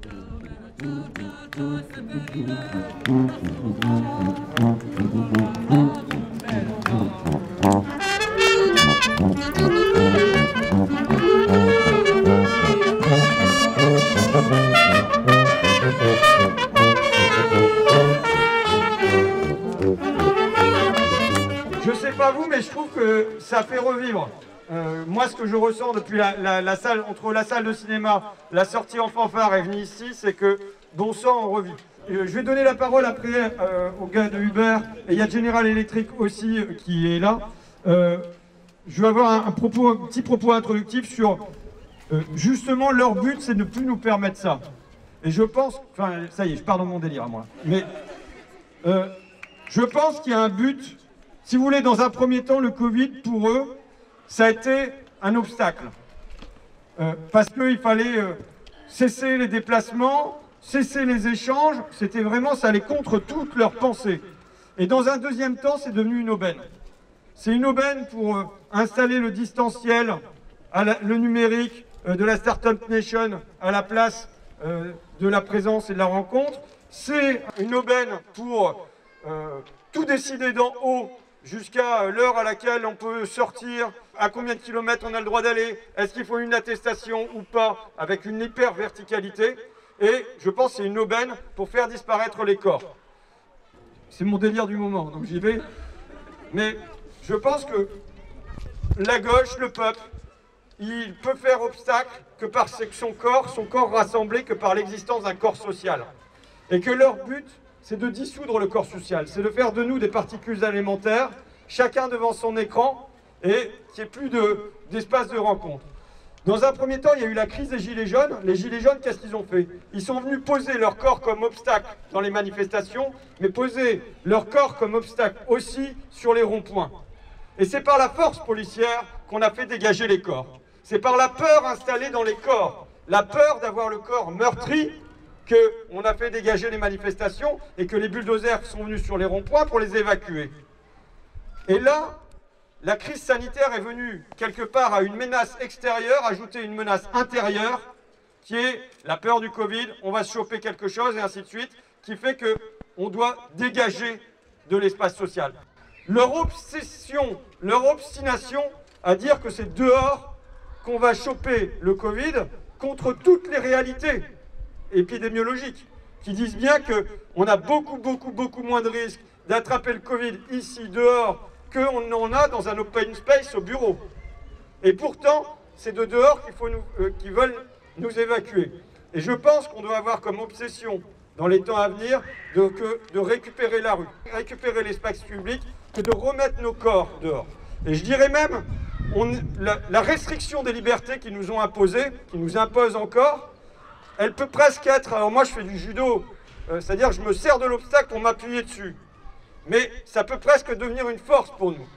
Je sais pas vous, mais je trouve que ça fait revivre. Moi, ce que je ressens depuis la salle, entre la salle de cinéma, la sortie en fanfare et venir ici, c'est que bon sang, on revit. Je vais donner la parole après au gars de Uber, et il y a General Electric aussi qui est là. Je vais avoir un petit propos introductif sur justement leur but, c'est de ne plus nous permettre ça. Et je pense, enfin ça y est, je pars dans mon délire moi. Mais je pense qu'il y a un but. Si vous voulez, dans un premier temps, le Covid, pour eux, ça a été un obstacle. Parce qu'il fallait cesser les déplacements, cesser les échanges, c'était vraiment, ça allait contre toutes leurs pensées. Et dans un deuxième temps, c'est devenu une aubaine. C'est une aubaine pour installer le distanciel, le numérique de la Startup Nation à la place de la présence et de la rencontre. C'est une aubaine pour tout décider d'en haut, jusqu'à l'heure à laquelle on peut sortir, à combien de kilomètres on a le droit d'aller, est-ce qu'il faut une attestation ou pas, avec une hyper-verticalité. Et je pense que c'est une aubaine pour faire disparaître les corps. C'est mon délire du moment, donc j'y vais. Mais je pense que la gauche, le peuple, il peut faire obstacle que par son corps rassemblé, que par l'existence d'un corps social. Et que leur but, c'est de dissoudre le corps social, c'est de faire de nous des particules élémentaires, chacun devant son écran, et qu'il n'y ait plus d'espace de rencontre. Dans un premier temps, il y a eu la crise des Gilets jaunes. Les Gilets jaunes, qu'est-ce qu'ils ont fait? Ils sont venus poser leur corps comme obstacle dans les manifestations, mais poser leur corps comme obstacle aussi sur les ronds-points. Et c'est par la force policière qu'on a fait dégager les corps. C'est par la peur installée dans les corps, la peur d'avoir le corps meurtri, qu'on a fait dégager les manifestations et que les bulldozers sont venus sur les ronds-points pour les évacuer. Et là, la crise sanitaire est venue quelque part à une menace extérieure, ajouter une menace intérieure, qui est la peur du Covid, on va se choper quelque chose et ainsi de suite, qui fait qu'on doit dégager de l'espace social. Leur obsession, leur obstination à dire que c'est dehors qu'on va choper le Covid contre toutes les réalités épidémiologiques, qui disent bien qu'on a beaucoup moins de risques d'attraper le Covid ici, dehors, qu'on en a dans un open space au bureau. Et pourtant, c'est de dehors qu'ils veulent nous évacuer. Et je pense qu'on doit avoir comme obsession, dans les temps à venir, de récupérer la rue, récupérer l'espace public, que de remettre nos corps dehors. Et je dirais même, la restriction des libertés qu'ils nous ont imposées, qui nous imposent encore, elle peut presque être, alors moi je fais du judo, c'est-à-dire je me sers de l'obstacle pour m'appuyer dessus. Mais ça peut presque devenir une force pour nous.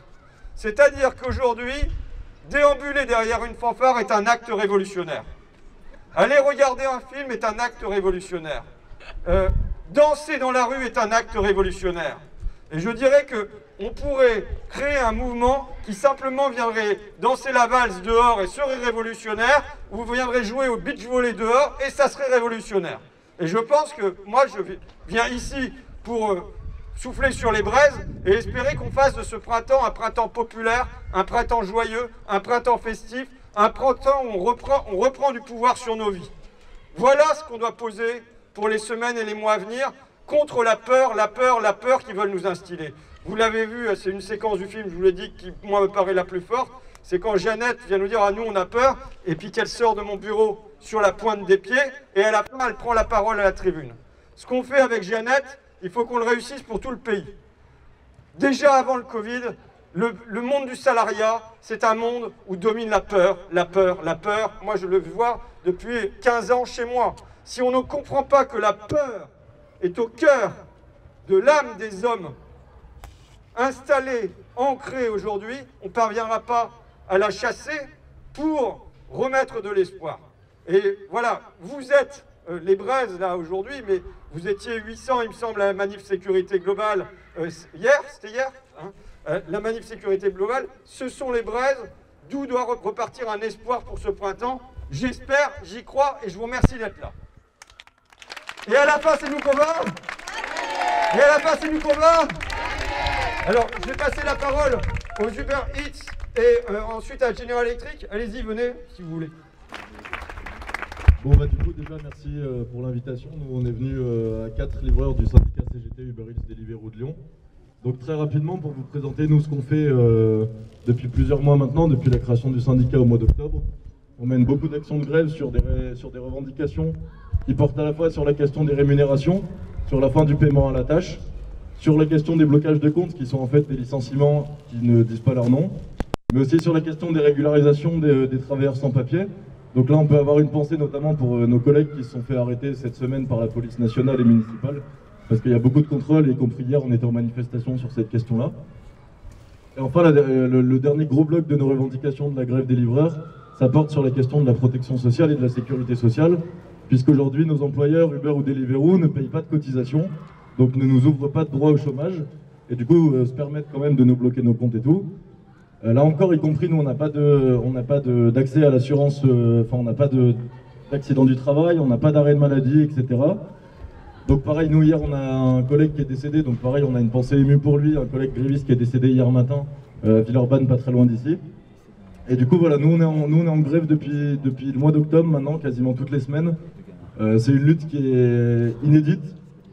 C'est-à-dire qu'aujourd'hui, déambuler derrière une fanfare est un acte révolutionnaire. Aller regarder un film est un acte révolutionnaire. Danser dans la rue est un acte révolutionnaire. Et je dirais qu'on pourrait créer un mouvement qui simplement viendrait danser la valse dehors et serait révolutionnaire, ou viendrait jouer au beach volley dehors et ça serait révolutionnaire. Et je pense que moi je viens ici pour souffler sur les braises et espérer qu'on fasse de ce printemps un printemps populaire, un printemps joyeux, un printemps festif, un printemps où on reprend du pouvoir sur nos vies. Voilà ce qu'on doit poser pour les semaines et les mois à venir, contre la peur qu'ils veulent nous instiller. Vous l'avez vu, c'est une séquence du film, je vous l'ai dit, qui moi me paraît la plus forte, c'est quand Jeannette vient nous dire « Ah, nous on a peur », et puis qu'elle sort de mon bureau sur la pointe des pieds, et à la fin, elle prend la parole à la tribune. Ce qu'on fait avec Jeannette, il faut qu'on le réussisse pour tout le pays. Déjà avant le Covid, le monde du salariat, c'est un monde où domine la peur. Moi, je le vois depuis 15 ans chez moi. Si on ne comprend pas que la peur est au cœur de l'âme des hommes, installée, ancrée aujourd'hui, on ne parviendra pas à la chasser pour remettre de l'espoir. Et voilà, vous êtes les braises là aujourd'hui, mais vous étiez 800, il me semble, à la manif sécurité globale hier, c'était hier hein, la manif sécurité globale, ce sont les braises d'où doit repartir un espoir pour ce printemps. J'espère, j'y crois et je vous remercie d'être là. Et à la fin, c'est nous qu'on va. Et à la fin, c'est nous qu'on va. Alors, je vais passer la parole aux Uber Eats et ensuite à General Electric. Allez-y, venez, si vous voulez. Bon bah du coup déjà merci pour l'invitation. Nous on est venus à 4 livreurs du syndicat CGT Uber Eats Deliveroo de Lyon. Donc très rapidement pour vous présenter nous ce qu'on fait depuis plusieurs mois maintenant, depuis la création du syndicat au mois d'octobre. On mène beaucoup d'actions de grève sur des revendications qui portent à la fois sur la question des rémunérations, sur la fin du paiement à la tâche, sur la question des blocages de comptes qui sont en fait des licenciements qui ne disent pas leur nom, mais aussi sur la question des régularisations des travailleurs sans papier. Donc là on peut avoir une pensée notamment pour nos collègues qui se sont fait arrêter cette semaine par la police nationale et municipale, parce qu'il y a beaucoup de contrôles, y compris hier on était en manifestation sur cette question-là. Et enfin le dernier gros bloc de nos revendications de la grève des livreurs, ça porte sur la question de la protection sociale et de la sécurité sociale, puisqu'aujourd'hui nos employeurs Uber ou Deliveroo ne payent pas de cotisation, donc ne nous ouvrent pas de droit au chômage, et du coup se permettent quand même de nous bloquer nos comptes et tout. Là encore, y compris nous, on n'a pas d'accès à l'assurance, on n'a pas d'accident du travail, on n'a pas d'arrêt de maladie, etc. Donc pareil, nous hier, on a un collègue qui est décédé, donc pareil, on a une pensée émue pour lui, un collègue gréviste qui est décédé hier matin, à Villeurbanne, pas très loin d'ici. Et du coup, voilà, nous on est en grève depuis le mois d'octobre maintenant, quasiment toutes les semaines. C'est une lutte qui est inédite,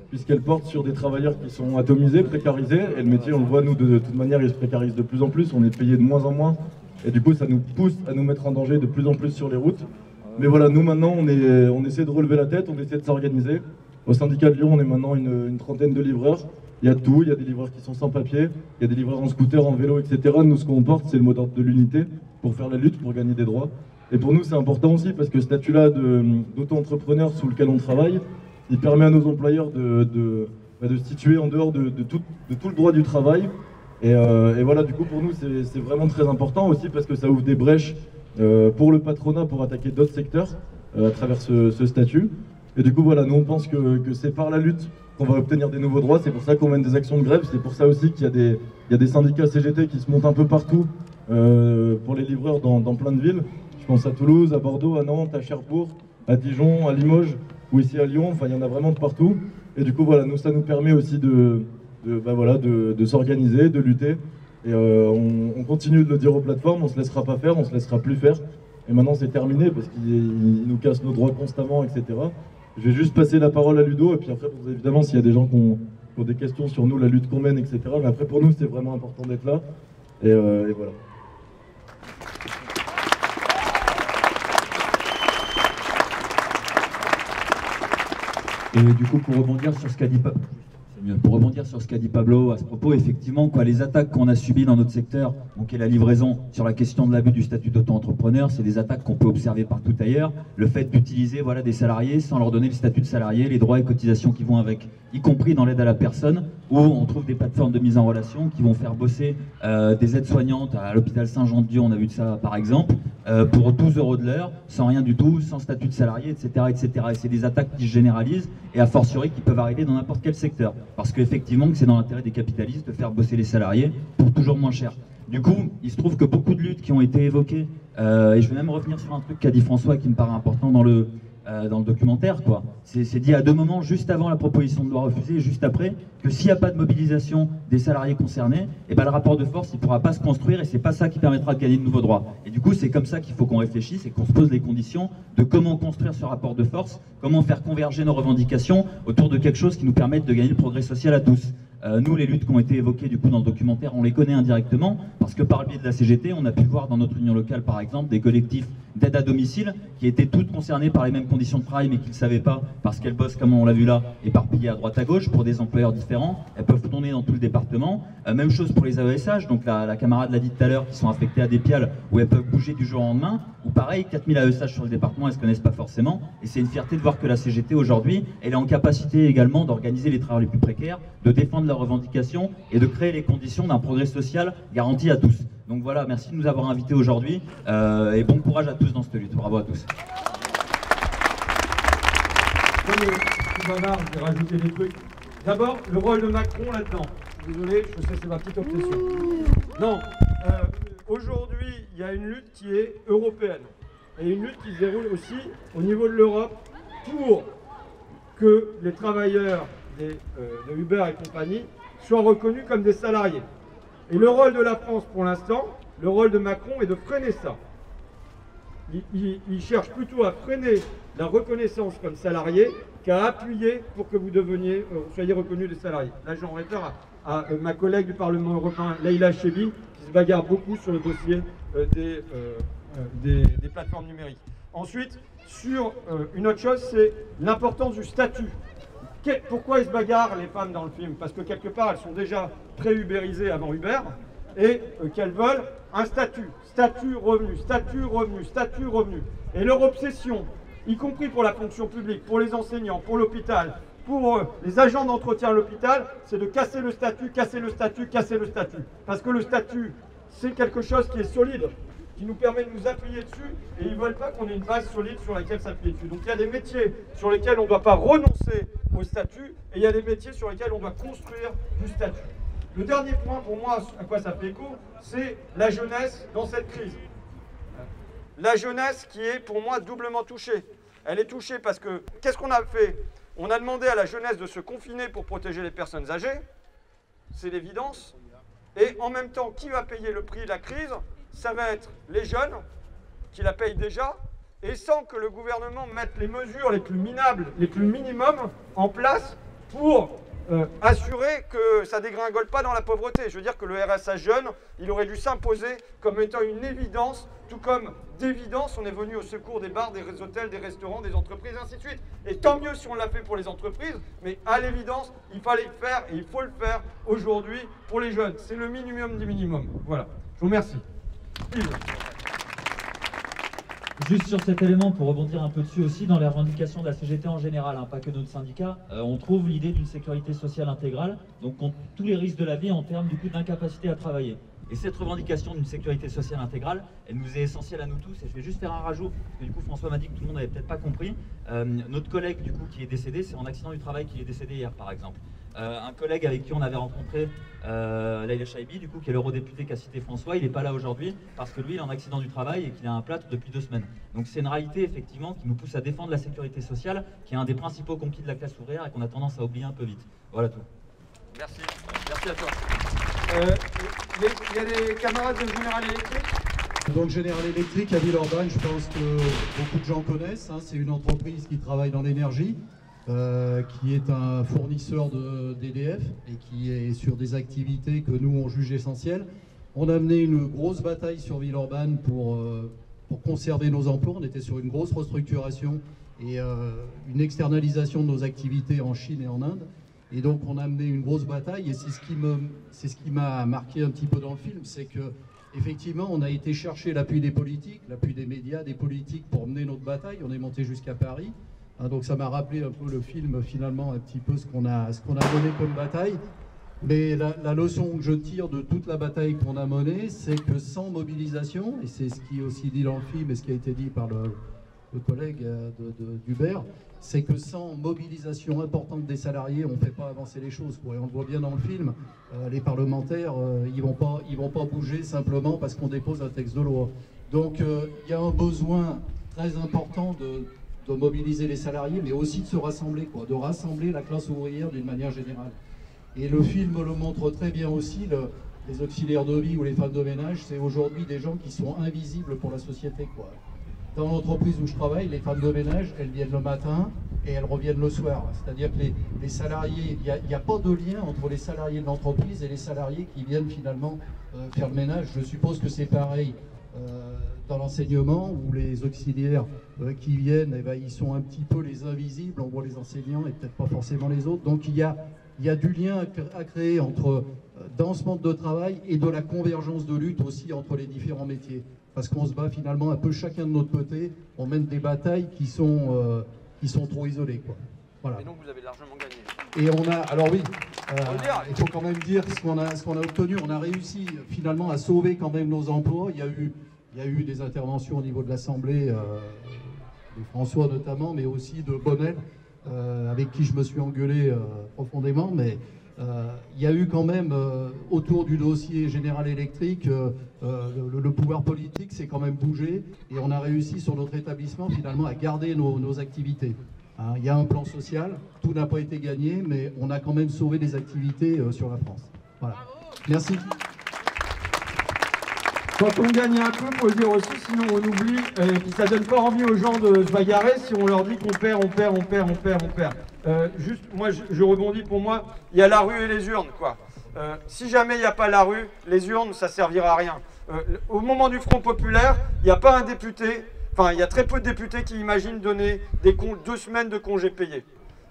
puisqu'elle porte sur des travailleurs qui sont atomisés, précarisés, et le métier, on le voit, nous, de toute manière, il se précarise de plus en plus, on est payé de moins en moins, et du coup, ça nous pousse à nous mettre en danger de plus en plus sur les routes. Mais voilà, nous, maintenant, on essaie de relever la tête, on essaie de s'organiser. Au syndicat de Lyon, on est maintenant une trentaine de livreurs. Il y a tout, il y a des livreurs qui sont sans papier, il y a des livreurs en scooter, en vélo, etc. Nous, ce qu'on porte, c'est le mot d'ordre de l'unité, pour faire la lutte, pour gagner des droits. Et pour nous, c'est important aussi, parce que ce statut-là d'auto-entrepreneur sous lequel on travaille, il permet à nos employeurs de se situer en dehors de tout le droit du travail. Et voilà, du coup, pour nous, c'est vraiment très important aussi parce que ça ouvre des brèches pour le patronat pour attaquer d'autres secteurs à travers ce statut. Et du coup, voilà, nous, on pense que c'est par la lutte qu'on va obtenir des nouveaux droits. C'est pour ça qu'on mène des actions de grève. C'est pour ça aussi qu'il y a des syndicats CGT qui se montent un peu partout pour les livreurs dans plein de villes. Je pense à Toulouse, à Bordeaux, à Nantes, à Cherbourg, à Dijon, à Limoges, ou ici à Lyon, enfin il y en a vraiment de partout. Et du coup voilà, nous ça nous permet aussi de s'organiser, de lutter. Et on continue de le dire aux plateformes, on se laissera pas faire, on se laissera plus faire. Et maintenant c'est terminé parce qu'ils nous cassent nos droits constamment, etc. Je vais juste passer la parole à Ludo, et puis après évidemment s'il y a des gens qui ont des questions sur nous, la lutte qu'on mène, etc. Mais après pour nous c'est vraiment important d'être là. Et voilà. Et du coup, pour rebondir sur ce qu'a dit Pablo à ce propos, effectivement, les attaques qu'on a subies dans notre secteur, donc et la livraison sur la question de l'abus du statut d'auto-entrepreneur, c'est des attaques qu'on peut observer partout ailleurs. Le fait d'utiliser des salariés sans leur donner le statut de salarié, les droits et cotisations qui vont avec, y compris dans l'aide à la personne, où on trouve des plateformes de mise en relation qui vont faire bosser des aides-soignantes à l'hôpital Saint-Jean-de-Dieu, on a vu de ça par exemple, pour 12 € de l'heure, sans rien du tout, sans statut de salarié, etc. etc. Et c'est des attaques qui se généralisent et a fortiori qui peuvent arriver dans n'importe quel secteur. Parce qu'effectivement, c'est dans l'intérêt des capitalistes de faire bosser les salariés pour toujours moins cher. Du coup, il se trouve que beaucoup de luttes qui ont été évoquées, et je vais même revenir sur un truc qu'a dit François qui me paraît important dans le documentaire, c'est dit à deux moments, juste avant la proposition de loi refusée et juste après, que s'il n'y a pas de mobilisation des salariés concernés, le rapport de force il ne pourra pas se construire et c'est pas ça qui permettra de gagner de nouveaux droits. Et du coup, c'est comme ça qu'il faut qu'on réfléchisse et qu'on se pose les conditions de comment construire ce rapport de force, comment faire converger nos revendications autour de quelque chose qui nous permette de gagner le progrès social à tous. Nous, les luttes qui ont été évoquées du coup dans le documentaire, on les connaît indirectement parce que par le biais de la CGT, on a pu voir dans notre union locale par exemple des collectifs d'aide à domicile qui étaient toutes concernées par les mêmes conditions de travail mais qui ne le savaient pas parce qu'elles bossent, comme on l'a vu là, éparpillées à droite à gauche pour des employeurs différents. Elles peuvent tourner dans tout le département. Même chose pour les AESH, donc la camarade l'a dit tout à l'heure, qui sont affectés à des piales où elles peuvent bouger du jour au lendemain. Ou pareil, 4000 AESH sur le département, elles ne se connaissent pas forcément. Et c'est une fierté de voir que la CGT aujourd'hui, elle est en capacité également d'organiser les travailleurs les plus précaires, de défendre leurs revendications et de créer les conditions d'un progrès social garanti à tous. Donc voilà, merci de nous avoir invités aujourd'hui et bon courage à tous dans cette lutte. Bravo à tous. Comme tout bavard, je vais rajouter des trucs. D'abord, le rôle de Macron là-dedans. Désolé, je sais, c'est ma petite obsession. Non, aujourd'hui, il y a une lutte qui est européenne. Et une lutte qui se déroule aussi au niveau de l'Europe pour que les travailleurs de Uber et compagnie soient reconnus comme des salariés. Et le rôle de la France pour l'instant, le rôle de Macron est de freiner ça. Il cherche plutôt à freiner la reconnaissance comme salarié qu'à appuyer pour que vous soyez reconnus des salariés. Là, j'en réfère à ma collègue du Parlement européen, Leïla Chebine, qui se bagarre beaucoup sur le dossier des plateformes numériques. Ensuite, sur une autre chose, c'est l'importance du statut. Pourquoi ils se bagarrent, les femmes, dans le film? Parce que quelque part, elles sont déjà pré-ubérisées avant Uber et qu'elles veulent un statut. Statut, revenu, statut, revenu, statut, revenu. Et leur obsession, y compris pour la fonction publique, pour les enseignants, pour l'hôpital, pour les agents d'entretien à l'hôpital, c'est de casser le statut, casser le statut, casser le statut. Parce que le statut, c'est quelque chose qui est solide, qui nous permet de nous appuyer dessus, et ils ne veulent pas qu'on ait une base solide sur laquelle s'appuyer dessus. Donc il y a des métiers sur lesquels on ne doit pas renoncer au statut, et il y a des métiers sur lesquels on doit construire du statut. Le dernier point, pour moi, à quoi ça fait écho, c'est la jeunesse dans cette crise. La jeunesse qui est, pour moi, doublement touchée. Elle est touchée parce que, qu'est-ce qu'on a fait? On a demandé à la jeunesse de se confiner pour protéger les personnes âgées, c'est l'évidence. Et en même temps, qui va payer le prix de la crise? Ça va être les jeunes, qui la payent déjà, et sans que le gouvernement mette les mesures les plus minables, les plus minimums en place pour assurer que ça ne dégringole pas dans la pauvreté. Je veux dire que le RSA jeune, il aurait dû s'imposer comme étant une évidence, tout comme d'évidence, on est venu au secours des bars, des hôtels, des restaurants, des entreprises, et ainsi de suite. Et tant mieux si on l'a fait pour les entreprises, mais à l'évidence, il fallait le faire et il faut le faire aujourd'hui pour les jeunes. C'est le minimum du minimum. Voilà. Je vous remercie. Yves. Juste sur cet élément, pour rebondir un peu dessus aussi, dans les revendications de la CGT en général, pas que notre syndicat, on trouve l'idée d'une sécurité sociale intégrale, donc contre tous les risques de la vie en termes du coup d'incapacité à travailler. Et cette revendication d'une sécurité sociale intégrale, elle nous est essentielle à nous tous, et je vais juste faire un rajout, parce que du coup François m'a dit que tout le monde n'avait peut-être pas compris. Notre collègue du coup qui est décédé, c'est en accident du travail qu'il est décédé hier par exemple. Un collègue avec qui on avait rencontré Leïla Chebine, du coup, qui est l'eurodéputé qu'a cité François, il n'est pas là aujourd'hui parce que lui il est en accident du travail et qu'il a un plâtre depuis 2 semaines. Donc c'est une réalité effectivement qui nous pousse à défendre la sécurité sociale, qui est un des principaux conquis de la classe ouvrière et qu'on a tendance à oublier un peu vite. Voilà tout. Merci. Merci à toi. Il y a des camarades de General Electric. Donc General Electric à Villeurbanne, je pense que beaucoup de gens connaissent, c'est une entreprise qui travaille dans l'énergie. Qui est un fournisseur d'EDF et qui est sur des activités que nous on juge essentielles. On a mené une grosse bataille sur Villeurbanne pour conserver nos emplois. On était sur une grosse restructuration et une externalisation de nos activités en Chine et en Inde. Et donc on a mené une grosse bataille et c'est ce qui m'a marqué un petit peu dans le film, c'est que effectivement on a été chercher l'appui des politiques, l'appui des médias, des politiques pour mener notre bataille. On est monté jusqu'à Paris. Donc ça m'a rappelé un peu le film, finalement, un petit peu ce qu'on a mené comme bataille. Mais la leçon que je tire de toute la bataille qu'on a menée, c'est que sans mobilisation, et c'est ce qui est aussi dit dans le film et ce qui a été dit par le collègue d'Uber, c'est que sans mobilisation importante des salariés, on ne fait pas avancer les choses. Et on le voit bien dans le film, les parlementaires, ils vont pas bouger simplement parce qu'on dépose un texte de loi. Donc il y a un besoin très important de mobiliser les salariés, mais aussi de se rassembler, de rassembler la classe ouvrière d'une manière générale. Et le film le montre très bien aussi, les auxiliaires de vie ou les femmes de ménage, c'est aujourd'hui des gens qui sont invisibles pour la société. Dans l'entreprise où je travaille, les femmes de ménage, elles viennent le matin et elles reviennent le soir. C'est-à-dire que les salariés, il n'y a pas de lien entre les salariés de l'entreprise et les salariés qui viennent finalement faire le ménage. Je suppose que c'est pareil dans l'enseignement, où les auxiliaires qui viennent, ils sont un petit peu les invisibles, on voit les enseignants et peut-être pas forcément les autres. Donc il y a du lien à créer entre dans ce monde de travail et de la convergence de lutte aussi entre les différents métiers. Parce qu'on se bat finalement un peu chacun de notre côté, on mène des batailles qui sont trop isolées. Voilà. Et donc vous avez largement gagné. Et on a, alors oui, il faut quand même dire ce qu'on a obtenu. On a réussi finalement à sauver quand même nos emplois. Il y a eu des interventions au niveau de l'Assemblée, de François notamment, mais aussi de Bonnel, avec qui je me suis engueulé profondément. Mais il y a eu quand même, autour du dossier General Electric, le pouvoir politique s'est quand même bougé. Et on a réussi sur notre établissement finalement à garder nos activités. Hein, il y a un plan social, tout n'a pas été gagné, mais on a quand même sauvé des activités sur la France. Voilà. Merci. Quand on gagne un peu, il faut le dire aussi, sinon on oublie, et puis ça donne pas envie aux gens de se bagarrer si on leur dit qu'on perd, on perd, on perd, on perd, on perd. Juste, moi je rebondis, pour moi, il y a la rue et les urnes, quoi. Si jamais il n'y a pas la rue, les urnes, ça servira à rien. Au moment du Front Populaire, il n'y a pas un député, enfin il y a très peu de députés qui imaginent donner 2 semaines de congés payés.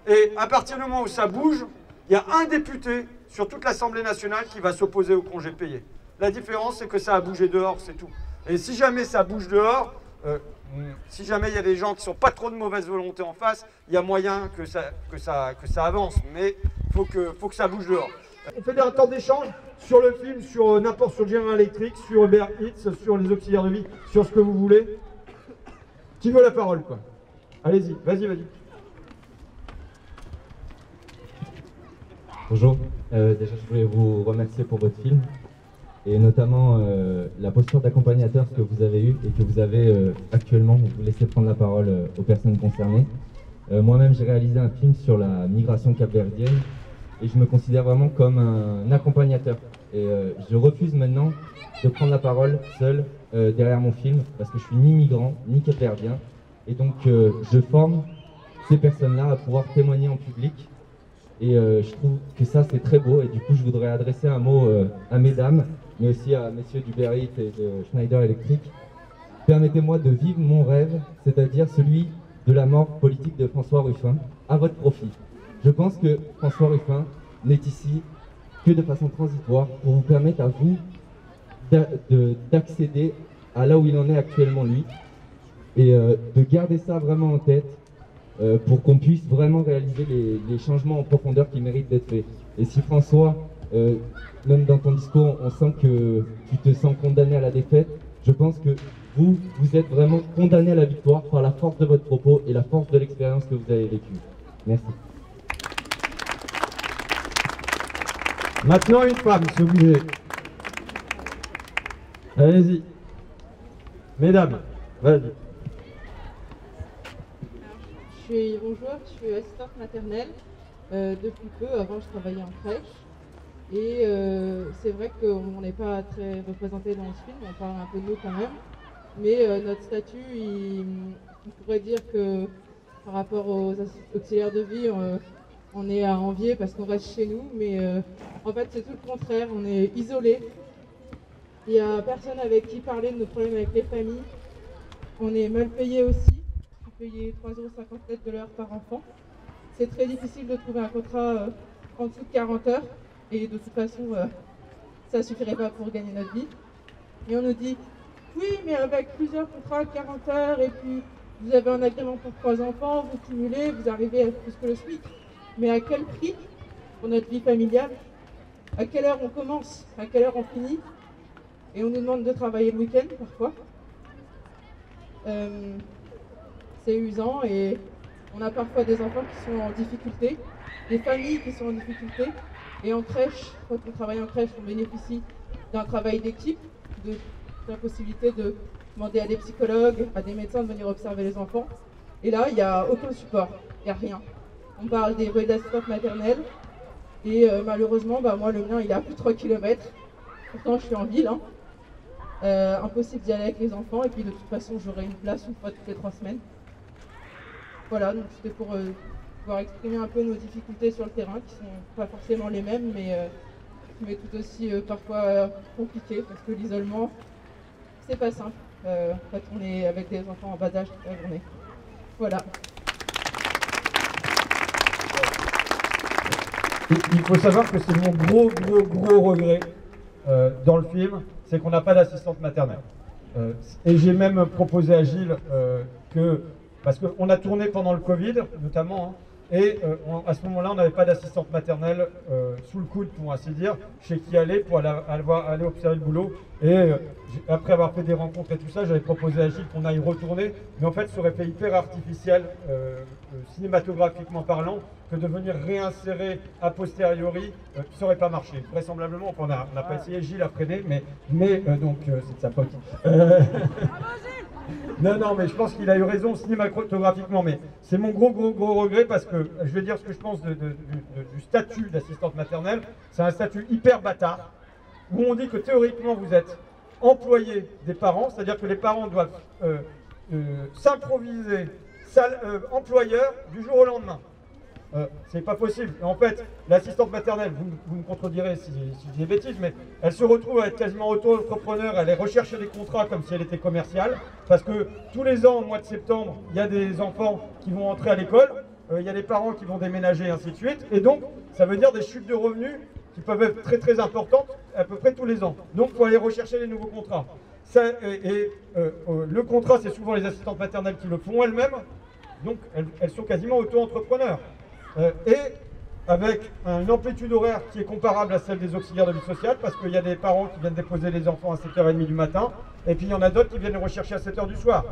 Et à partir du moment où ça bouge, il y a un député sur toute l'Assemblée nationale qui va s'opposer aux congés payés. La différence, c'est que ça a bougé dehors, c'est tout. Et si jamais ça bouge dehors, si jamais il y a des gens qui ne sont pas trop de mauvaise volonté en face, il y a moyen que ça avance. Mais il faut que ça bouge dehors. On fait des temps d'échange sur le film, sur n'importe, sur le General Electric, sur Uber Eats, sur les auxiliaires de vie, sur ce que vous voulez. Qui veut la parole, quoi? Allez-y, vas-y, vas-y. Bonjour, déjà je voulais vous remercier pour votre film et notamment la posture d'accompagnateur que vous avez eue et que vous avez actuellement. Vous laissez prendre la parole aux personnes concernées. Moi-même j'ai réalisé un film sur la migration capverdienne et je me considère vraiment comme un accompagnateur. Et je refuse maintenant de prendre la parole seul derrière mon film parce que je suis ni migrant ni capverdien et donc je forme ces personnes-là à pouvoir témoigner en public. Et je trouve que ça c'est très beau et du coup je voudrais adresser un mot à mesdames, mais aussi à messieurs d'Uber Eats et de Schneider Electric. Permettez-moi de vivre mon rêve, c'est-à-dire celui de la mort politique de François Ruffin, à votre profit. Je pense que François Ruffin n'est ici que de façon transitoire pour vous permettre à vous d'accéder à là où il en est actuellement lui et de garder ça vraiment en tête. Pour qu'on puisse vraiment réaliser les changements en profondeur qui méritent d'être faits. Et si François, même dans ton discours, on sent que tu te sens condamné à la défaite, je pense que vous êtes vraiment condamné à la victoire par la force de votre propos et la force de l'expérience que vous avez vécue. Merci. Maintenant une femme, c'est obligé. Allez-y. Mesdames, vas-y. Bonjour, je suis assistante maternelle depuis peu. Avant, je travaillais en crèche. Et c'est vrai qu'on n'est pas très représenté dans ce film, on parle un peu de nous quand même. Mais notre statut, on pourrait dire que par rapport aux auxiliaires de vie, on est à envier parce qu'on reste chez nous. Mais en fait, c'est tout le contraire, on est isolé. Il n'y a personne avec qui parler de nos problèmes avec les familles. On est mal payé aussi. Payer 3,50 € net de l'heure par enfant. C'est très difficile de trouver un contrat en dessous de 40 heures et de toute façon ça ne suffirait pas pour gagner notre vie. Et on nous dit oui mais avec plusieurs contrats 40 heures et puis vous avez un agrément pour 3 enfants, vous cumulez, vous arrivez à plus que le SMIC. Mais à quel prix pour notre vie familiale? À quelle heure on commence? À quelle heure on finit? Et on nous demande de travailler le week-end parfois. C'est usant et on a parfois des enfants qui sont en difficulté, des familles qui sont en difficulté. Et en crèche, quand on travaille en crèche, on bénéficie d'un travail d'équipe, de la possibilité de demander à des psychologues, à des médecins de venir observer les enfants. Et là, il n'y a aucun support, il n'y a rien. On parle des voies d'assistante maternelle et malheureusement, moi le mien il est à plus de 3 km. Pourtant je suis en ville. Impossible d'y aller avec les enfants et puis de toute façon j'aurai une place une fois toutes les 3 semaines. Voilà, donc c'était pour pouvoir exprimer un peu nos difficultés sur le terrain, qui sont pas forcément les mêmes, mais tout aussi parfois compliquées, parce que l'isolement, c'est pas simple quand on est avec des enfants en bas âge toute la journée. Voilà. Il faut savoir que c'est mon gros regret dans le film, c'est qu'on n'a pas d'assistante maternelle. Et j'ai même proposé à Gilles parce qu'on a tourné pendant le Covid, notamment, et à ce moment-là, on n'avait pas d'assistante maternelle sous le coude, pour ainsi dire, chez qui aller pour aller observer le boulot. Et après avoir fait des rencontres et tout ça, j'avais proposé à Gilles qu'on aille retourner, mais en fait, ça aurait fait hyper artificiel, cinématographiquement parlant, que de venir réinsérer a posteriori, ça n'aurait pas marché. Vraisemblablement, on n'a pas essayé, Gilles a freiné, mais donc c'est de sa faute. Non, mais je pense qu'il a eu raison cinématographiquement, mais c'est mon gros regret parce que, je vais dire ce que je pense du statut d'assistante maternelle. C'est un statut hyper bâtard, où on dit que théoriquement vous êtes employé des parents, c'est-à-dire que les parents doivent s'improviser employeur du jour au lendemain. C'est pas possible. En fait, l'assistante maternelle, vous me contredirez si je dis des bêtises, mais elle se retrouve à être quasiment auto-entrepreneur, elle est rechercher des contrats comme si elle était commerciale, parce que tous les ans, au mois de septembre, il y a des enfants qui vont entrer à l'école, il y a des parents qui vont déménager, et ainsi de suite, et donc ça veut dire des chutes de revenus qui peuvent être très très importantes à peu près tous les ans. Donc il faut aller rechercher des nouveaux contrats. Le contrat, c'est souvent les assistantes maternelles qui le font elles-mêmes, donc elles sont quasiment auto-entrepreneurs. Et avec une amplitude horaire qui est comparable à celle des auxiliaires de vie sociale, parce qu'il y a des parents qui viennent déposer les enfants à 7h30 du matin, et puis il y en a d'autres qui viennent les rechercher à 7h du soir.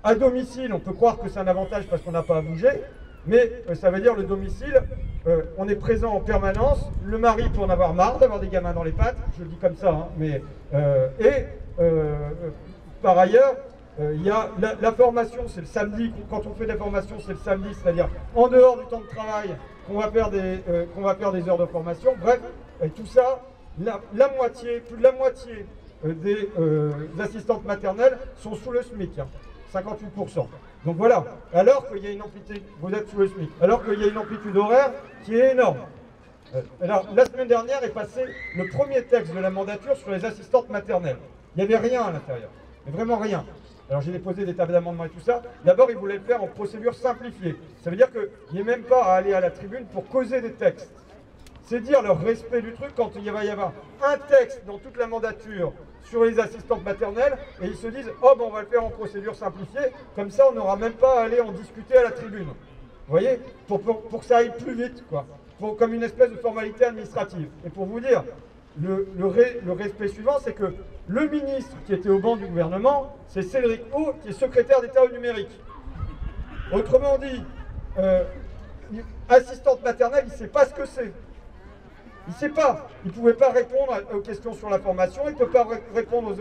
À domicile, on peut croire que c'est un avantage parce qu'on n'a pas à bouger, mais ça veut dire le domicile, on est présent en permanence, le mari peut en avoir marre d'avoir des gamins dans les pattes, je le dis comme ça, hein, mais, par ailleurs, il y a la formation, c'est le samedi, quand on fait de la formation, c'est le samedi, c'est-à-dire en dehors du temps de travail qu'on va faire des heures de formation. Bref, tout ça, plus de la moitié des assistantes maternelles sont sous le SMIC, hein, 58%. Donc voilà, alors qu'il y a une amplitude, vous êtes sous le SMIC, alors qu'il y a une amplitude horaire qui est énorme. Alors, la semaine dernière est passé le premier texte de la mandature sur les assistantes maternelles. Il n'y avait rien à l'intérieur, mais vraiment rien. Alors j'ai déposé des tables d'amendement et tout ça. D'abord, ils voulaient le faire en procédure simplifiée. Ça veut dire qu'il n'y a même pas à aller à la tribune pour causer des textes. C'est dire leur respect du truc quand il va y avoir un texte dans toute la mandature sur les assistantes maternelles et ils se disent « Oh, ben on va le faire en procédure simplifiée, comme ça on n'aura même pas à aller en discuter à la tribune. » Vous voyez, pour que ça aille plus vite, quoi. Comme une espèce de formalité administrative. Et pour vous dire, le respect suivant, c'est que le ministre qui était au banc du gouvernement, c'est Cédric O, qui est secrétaire d'État au numérique. Autrement dit, assistante maternelle, il ne sait pas ce que c'est. Il ne sait pas. Il ne pouvait pas répondre aux questions sur la formation, il ne peut pas répondre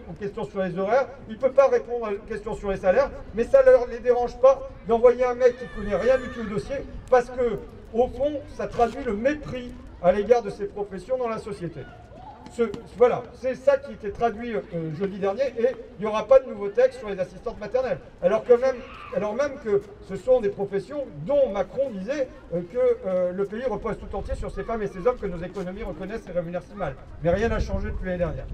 aux questions sur les horaires, il ne peut pas répondre aux questions sur les salaires, mais ça ne leur les dérange pas d'envoyer un mec qui ne connaît rien du tout au dossier, parce que, au fond, ça traduit le mépris à l'égard de ces professions dans la société. Voilà, c'est ça qui était traduit jeudi dernier, et il n'y aura pas de nouveau texte sur les assistantes maternelles. Alors même que ce sont des professions dont Macron disait que le pays repose tout entier sur ces femmes et ces hommes que nos économies reconnaissent et rémunèrent si mal. Mais rien n'a changé depuis l'année dernière.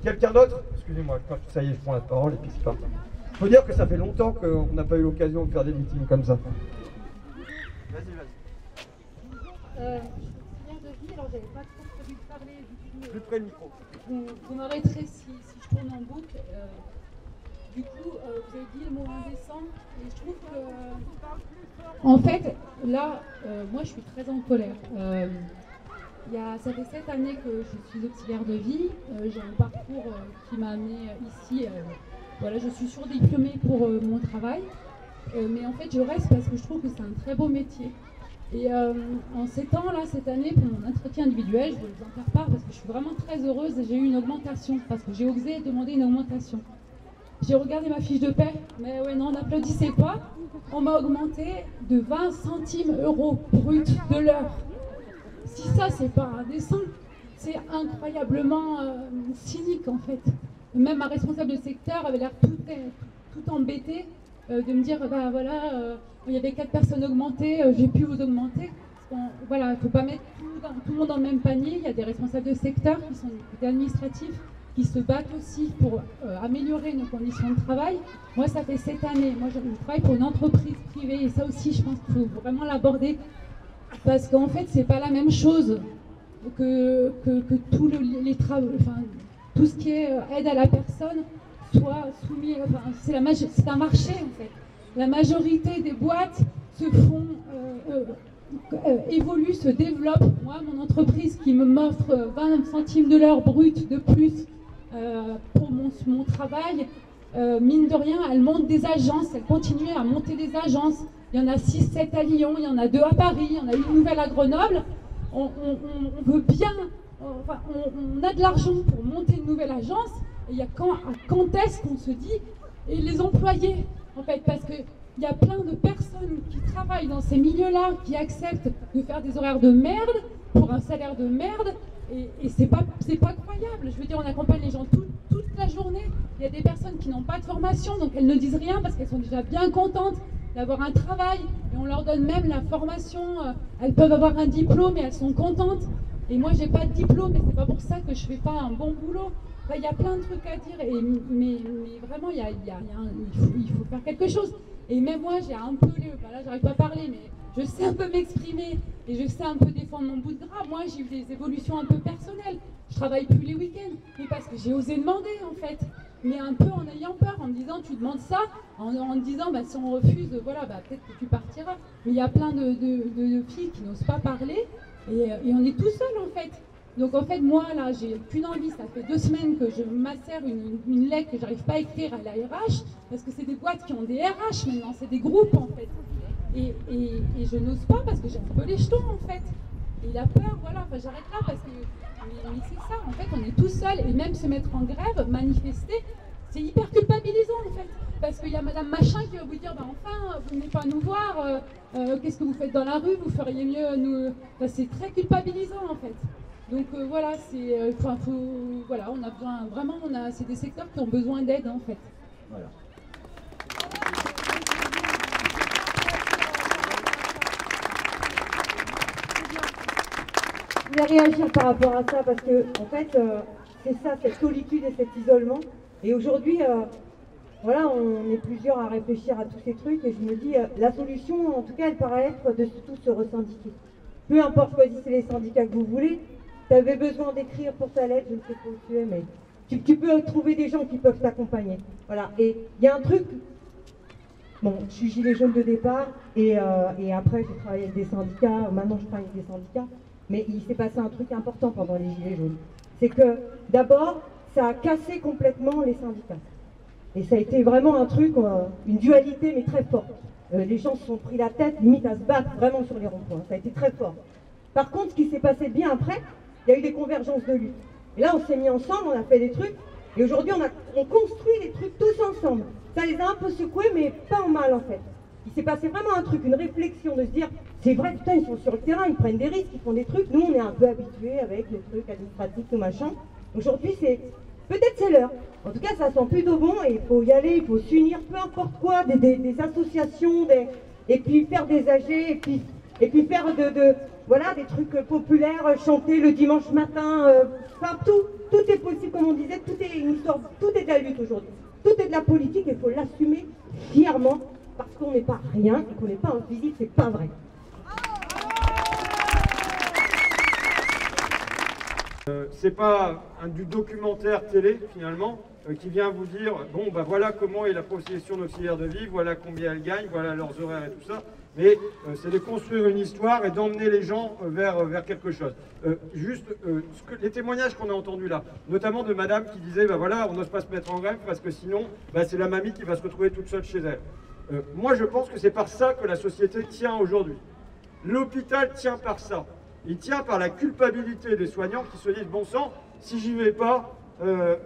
Quelqu'un d'autre? Excusez-moi, ça y est, je prends la parole et puis c'est parti. Il faut dire que ça fait longtemps qu'on n'a pas eu l'occasion de faire des meetings comme ça. Vas-y. Alors j'avais pas trop prévu de parler du coup. Plus près le micro. Vous m'arrêterez si je tourne en boucle. Du coup, vous avez dit le mot indécent et je trouve que, en fait, là, moi je suis très en colère. Ça fait 7 années que je suis auxiliaire de vie. J'ai un parcours qui m'a amené ici. Voilà, je suis surdiplômée pour mon travail, mais en fait je reste parce que je trouve que c'est un très beau métier. Et en ces temps-là, cette année, pour mon entretien individuel, je vais vous en faire part parce que je suis vraiment très heureuse et j'ai eu une augmentation, parce que j'ai osé demander une augmentation. J'ai regardé ma fiche de paie, mais ouais, non, n'applaudissez pas. On m'a augmenté de 20 centimes € brut de l'heure. Si ça, c'est pas indécent, c'est incroyablement cynique en fait. Même ma responsable de secteur avait l'air tout embêtée de me dire, bah voilà, il y avait 4 personnes augmentées, j'ai pu vous augmenter. Voilà, il ne faut pas mettre tout le monde dans le même panier. Il y a des responsables de secteur qui sont des administratifs, qui se battent aussi pour améliorer nos conditions de travail. Moi, ça fait 7 années. Moi, je travaille pour une entreprise privée et ça aussi, je pense qu'il faut vraiment l'aborder parce qu'en fait, c'est pas la même chose que les travaux, enfin, tout ce qui est aide à la personne soit soumis. Enfin, c'est un marché en fait. La majorité des boîtes se font évoluent, se développent. Moi, mon entreprise qui m'offre 20 centimes de l'heure brut de plus pour mon travail, mine de rien, elle monte des agences, elle continue à monter des agences. Il y en a 6-7 à Lyon, il y en a 2 à Paris, il y en a une nouvelle à Grenoble. On veut bien, enfin, on a de l'argent pour monter une nouvelle agence. Et il y a quand est-ce qu'on se dit, et les employés, en fait, parce qu'il y a plein de personnes qui travaillent dans ces milieux-là, qui acceptent de faire des horaires de merde pour un salaire de merde, et c'est pas croyable. Je veux dire, on accompagne les gens toute la journée. Il y a des personnes qui n'ont pas de formation, donc elles ne disent rien parce qu'elles sont déjà bien contentes d'avoir un travail, et on leur donne même la formation. Elles peuvent avoir un diplôme et elles sont contentes. Et moi, j'ai pas de diplôme, mais c'est pas pour ça que je fais pas un bon boulot. Enfin, il y a plein de trucs à dire, mais vraiment, il faut faire quelque chose. Et même moi, j'ai un peu, là, j'arrive pas à parler, mais je sais un peu m'exprimer et je sais un peu défendre mon bout de gras. Moi, j'ai eu des évolutions un peu personnelles. Je travaille plus les week-ends, mais parce que j'ai osé demander, en fait. Mais un peu en ayant peur, en me disant, tu demandes ça, en me disant, bah, si on refuse, voilà, bah, peut-être que tu partiras. Mais il y a plein de filles qui n'osent pas parler, et on est tout seul, en fait. Donc en fait, moi, là, j'ai qu'une envie. Ça fait 2 semaines que je macère une lettre que j'arrive pas à écrire à la RH, parce que c'est des boîtes qui ont des RH maintenant, c'est des groupes, en fait. Et je n'ose pas parce que j'ai un peu les jetons, en fait. Et la peur, voilà, enfin, j'arrête là parce que... Mais c'est ça, en fait, on est tout seul. Et même se mettre en grève, manifester, c'est hyper culpabilisant, en fait. Parce qu'il y a Madame Machin qui va vous dire, bah, enfin, vous venez pas nous voir, qu'est-ce que vous faites dans la rue, vous feriez mieux nous... Enfin, c'est très culpabilisant, en fait. Donc voilà, voilà, on a besoin, vraiment, c'est des secteurs qui ont besoin d'aide, en fait. Voilà. Je voulais réagir par rapport à ça parce que, en fait, c'est ça, cette solitude et cet isolement. Et aujourd'hui, voilà, on est plusieurs à réfléchir à tous ces trucs et je me dis, la solution, en tout cas, elle paraît être de tous se resyndiquer. Peu importe, choisissez les syndicats que vous voulez. Tu avais besoin d'écrire pour ta lettre, je ne sais pas où tu es, mais tu peux trouver des gens qui peuvent t'accompagner. Voilà, et il y a un truc, bon, je suis gilet jaune de départ, et après j'ai travaillé avec des syndicats, maintenant je travaille avec des syndicats, mais il s'est passé un truc important pendant les gilets jaunes. C'est que, d'abord, ça a cassé complètement les syndicats. Et ça a été vraiment un truc, une dualité, mais très forte. Les gens se sont pris la tête, limite à se battre vraiment sur les ronds-points. Ça a été très fort. Par contre, ce qui s'est passé bien après, il y a eu des convergences de lutte. Et là, on s'est mis ensemble, on a fait des trucs, et aujourd'hui, on construit des trucs tous ensemble. Ça les a un peu secoués, mais pas en mal, en fait. Il s'est passé vraiment un truc, une réflexion de se dire, c'est vrai, putain, ils sont sur le terrain, ils prennent des risques, ils font des trucs. Nous, on est un peu habitués avec les trucs administratifs, tout machin. Aujourd'hui, peut-être c'est l'heure. En tout cas, ça sent plutôt bon, et il faut y aller, il faut s'unir, peu importe quoi, des associations, et puis faire des AG, et puis faire voilà, des trucs populaires, chanter le dimanche matin, enfin, tout est possible, comme on disait, tout est une histoire, tout est de la lutte aujourd'hui. Tout est de la politique et il faut l'assumer fièrement, parce qu'on n'est pas rien et qu'on n'est pas invisible, c'est pas vrai. C'est pas du documentaire télé, finalement, qui vient vous dire, bon, bah voilà comment est la profession d'auxiliaire de vie, voilà combien elle gagne, voilà leurs horaires et tout ça. Mais c'est de construire une histoire et d'emmener les gens vers quelque chose. Les témoignages qu'on a entendus là, notamment de madame qui disait, bah voilà, on n'ose pas se mettre en grève parce que sinon, bah, c'est la mamie qui va se retrouver toute seule chez elle. Moi, je pense que c'est par ça que la société tient aujourd'hui. L'hôpital tient par ça. Il tient par la culpabilité des soignants qui se disent, bon sang, si j'y vais pas,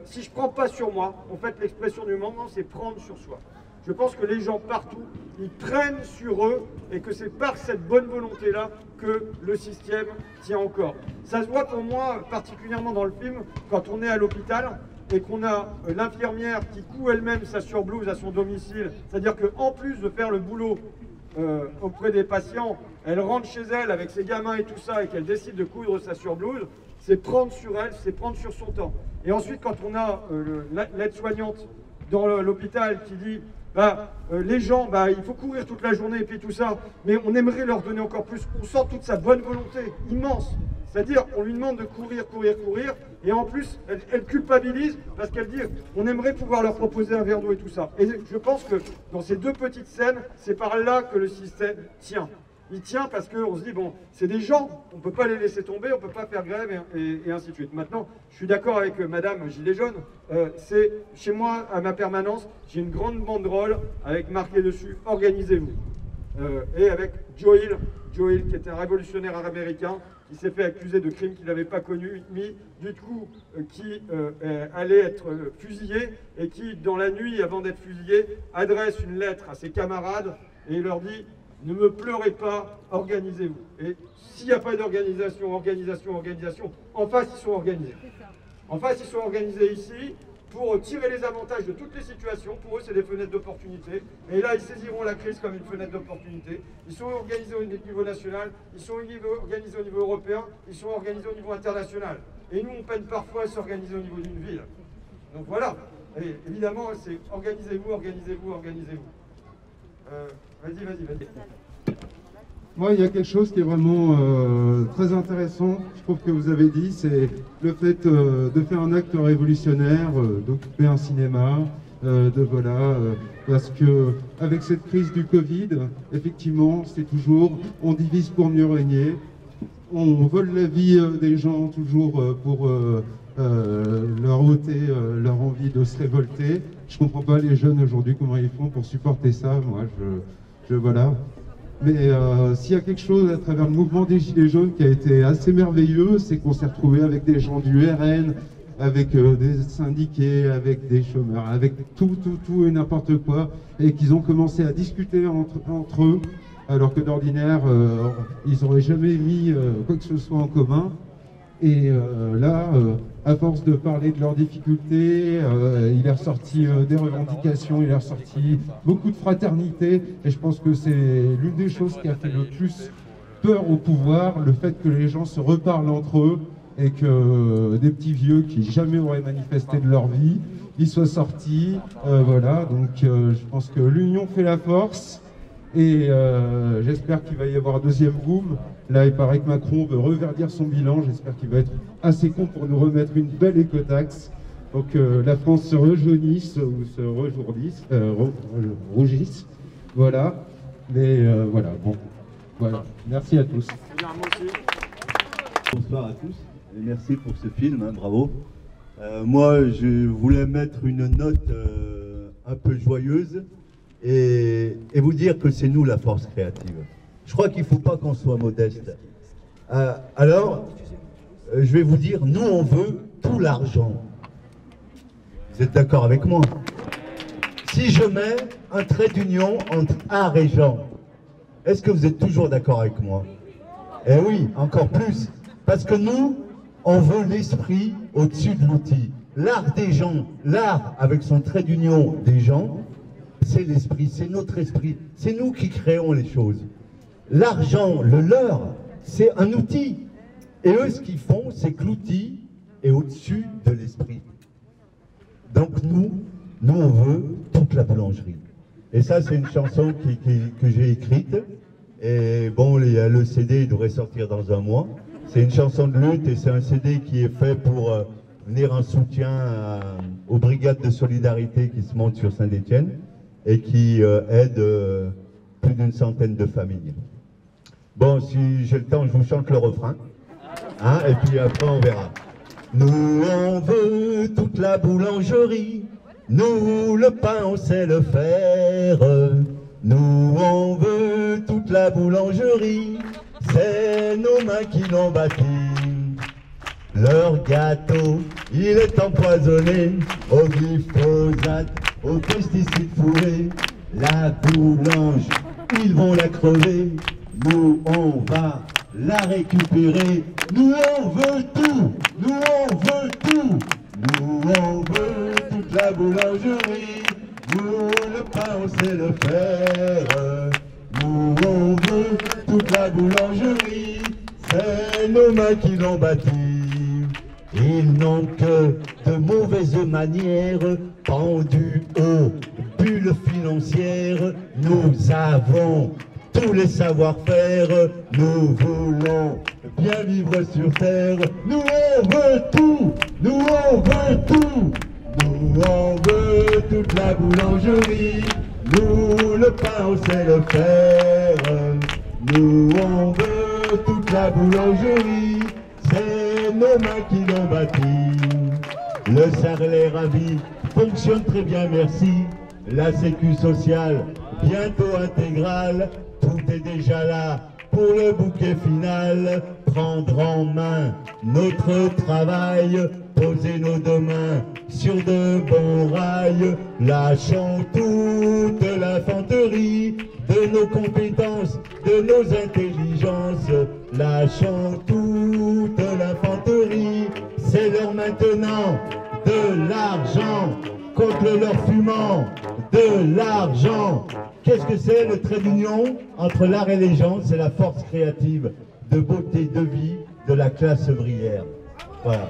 si je prends pas sur moi, en fait, l'expression du moment, c'est prendre sur soi. Je pense que les gens partout, ils prennent sur eux et que c'est par cette bonne volonté-là que le système tient encore. Ça se voit pour moi particulièrement dans le film, quand on est à l'hôpital et qu'on a l'infirmière qui coud elle-même sa surblouse à son domicile, c'est-à-dire qu'en plus de faire le boulot auprès des patients, elle rentre chez elle avec ses gamins et tout ça et qu'elle décide de coudre sa surblouse, c'est prendre sur elle, c'est prendre sur son temps. Et ensuite, quand on a l'aide-soignante dans l'hôpital qui dit les gens, il faut courir toute la journée et puis tout ça, mais on aimerait leur donner encore plus. On sent toute sa bonne volonté, immense. C'est-à-dire, on lui demande de courir, et en plus, elle culpabilise parce qu'elle dit, on aimerait pouvoir leur proposer un verre d'eau et tout ça. Et je pense que dans ces deux petites scènes, c'est par là que le système tient. Il tient parce qu'on se dit, bon, c'est des gens, on ne peut pas les laisser tomber, on ne peut pas faire grève et ainsi de suite. Maintenant, je suis d'accord avec Madame Gilet Jaune, c'est chez moi, à ma permanence, j'ai une grande banderole avec marqué dessus, organisez-vous. et avec Joe Hill qui était un révolutionnaire américain, qui s'est fait accuser de crimes qu'il n'avait pas connus, du coup, qui allait être fusillé, et qui, dans la nuit, avant d'être fusillé, adresse une lettre à ses camarades, et il leur dit « Ne me pleurez pas, organisez-vous ». Et s'il n'y a pas d'organisation, en face, ils sont organisés. En face, ils sont organisés ici, pour tirer les avantages de toutes les situations. Pour eux, c'est des fenêtres d'opportunité. Et là, ils saisiront la crise comme une fenêtre d'opportunité. Ils sont organisés au niveau national, ils sont organisés au niveau européen, ils sont organisés au niveau international. Et nous, on peine parfois à s'organiser au niveau d'une ville. Donc voilà. Et évidemment, c'est organisez-vous, organisez-vous, organisez-vous. Vas-y. Moi, il y a quelque chose qui est vraiment très intéressant, je trouve que vous avez dit, c'est le fait de faire un acte révolutionnaire, d'occuper un cinéma, parce que avec cette crise du Covid, effectivement, c'est toujours, on divise pour mieux régner, on vole la vie des gens toujours pour leur ôter leur envie de se révolter. Je comprends pas les jeunes aujourd'hui, comment ils font pour supporter ça, moi, voilà. Mais s'il y a quelque chose à travers le mouvement des Gilets jaunes qui a été assez merveilleux, c'est qu'on s'est retrouvé avec des gens du RN, avec des syndiqués, avec des chômeurs, avec tout et n'importe quoi, et qu'ils ont commencé à discuter entre eux, alors que d'ordinaire, ils n'auraient jamais mis quoi que ce soit en commun. Et là, à force de parler de leurs difficultés, il est ressorti des revendications, il est ressorti beaucoup de fraternité. Et je pense que c'est l'une des choses qui a fait le plus peur au pouvoir, le fait que les gens se reparlent entre eux et que des petits vieux qui jamais auraient manifesté de leur vie, ils soient sortis. Voilà, donc je pense que l'union fait la force. Et j'espère qu'il va y avoir un deuxième boom. Là, il paraît que Macron veut reverdir son bilan. J'espère qu'il va être assez con pour nous remettre une belle écotaxe. Donc la France se rejaunisse ou se rougisse. Voilà. Mais voilà, bon. Voilà. Merci à tous. Bonsoir à tous. Et merci pour ce film, hein, bravo. Moi, je voulais mettre une note un peu joyeuse. Et vous dire que c'est nous la force créative. Je crois qu'il ne faut pas qu'on soit modeste. Alors, je vais vous dire, nous on veut tout l'argent. Vous êtes d'accord avec moi? Si je mets un trait d'union entre art et genre, est-ce que vous êtes toujours d'accord avec moi? Eh oui, encore plus. Parce que nous, on veut l'esprit au-dessus de l'outil. L'art des gens, l'art avec son trait d'union des gens, c'est l'esprit, c'est notre esprit, c'est nous qui créons les choses. L'argent, le leur, c'est un outil. Et eux, ce qu'ils font, c'est que l'outil est au-dessus de l'esprit. Donc nous, on veut toute la boulangerie. Et ça, c'est une chanson que j'ai écrite. Et bon, le CD devrait sortir dans un mois. C'est une chanson de lutte et c'est un CD qui est fait pour venir en soutien aux brigades de solidarité qui se montent sur Saint-Étienne et qui aide plus d'une centaine de familles. Bon, si j'ai le temps, je vous chante le refrain, hein, et puis après on verra. Nous on veut toute la boulangerie, nous le pain on sait le faire. Nous on veut toute la boulangerie, c'est nos mains qui l'ont bâti. Leur gâteau, il est empoisonné au glyphosate, aux pesticides fourrés. La boulange, ils vont la crever. Nous, on va la récupérer. Nous, on veut tout. Nous, on veut tout. Nous, on veut toute la boulangerie. Nous, le pain, on sait le faire. Nous, on veut toute la boulangerie. C'est nos mains qui l'ont bâti. Ils n'ont que de mauvaises manières, pendues aux bulles financières. Nous avons tous les savoir-faire, nous voulons bien vivre sur terre. Nous on veut tout, nous on veut tout. Nous on veut toute la boulangerie. Nous le pain on sait le faire. Nous on veut toute la boulangerie. C'est nos mains qui l'ont bâti. Le salaire à vie fonctionne très bien, merci. La sécu sociale, bientôt intégrale. Tout est déjà là pour le bouquet final, prendre en main notre travail, poser nos deux mains sur de bons rails, lâchons toute la fanterie de nos compétences, de nos intelligences, lâchons toute la fanterie, c'est l'heure maintenant de l'argent contre le leurre fumant, de l'argent. Qu'est-ce que c'est le trait d'union entre l'art et les gens? C'est la force créative de beauté, de vie de la classe ouvrière. Voilà.